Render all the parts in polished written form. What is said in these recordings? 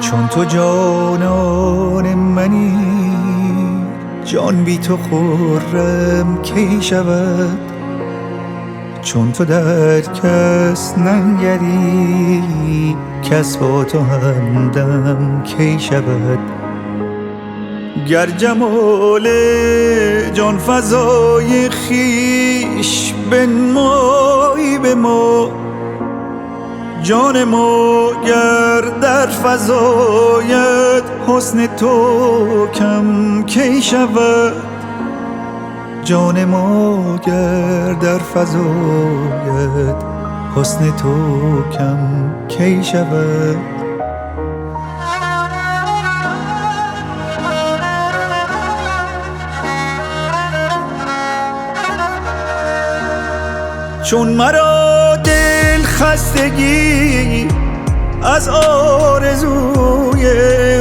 چون تو جانان منی، جان بی تو خرم کی شود؟ چون تو در کس ننگری، کس با تو همدم کی شود؟ گر جمال جان فزای خویش بنمایی به ما، جان ما گر در فزاید حسن تو کم کی شود؟ جان ما گر در فزاید حسن تو کم کی شود؟ چون مرا دل خستگی از آرزوی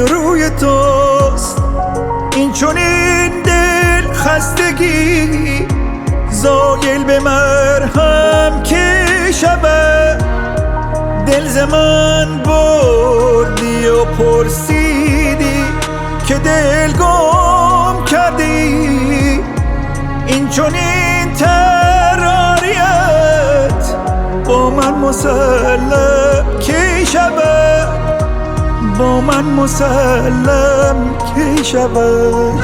روی توست، این چنین دل خستگی زایل به مرهم کی شود؟ دل ز من بردی و پرسیدی که دل گم کردی، این چنین تراریت با من مسلم کی شود؟ با من مسلم کی شود؟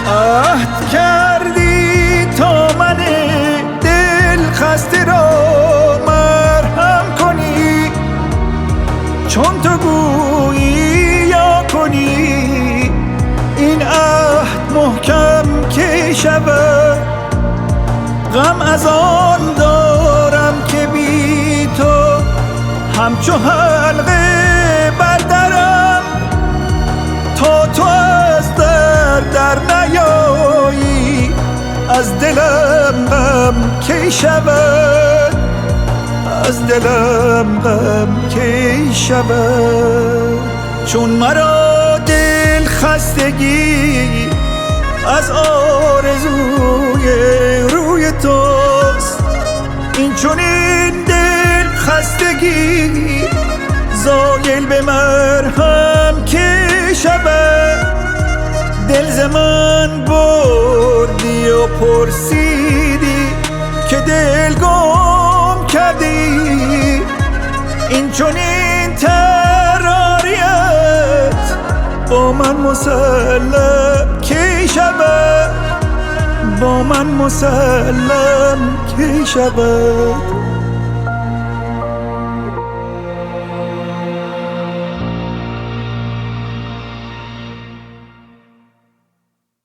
عهد کردی تا من دل خسته را مرهم کنی، چون تو گویی یا کنی این عهد محکم کی شود؟ غم از آن دارم که بی تو همچو حلقه بر درم، تا تو از در نیایی از دلم غم کی شود؟ از دلم غم کی شود؟ چون مرا دل خستگی از آرزوی روی توست، این چنین دل خستگی زایل به مرهم کی شود؟ دل ز من بردی و پرسیدی که دل گم کردی، این چنین تراریت با من مسلم کی شود؟ با من مسلم کی شود؟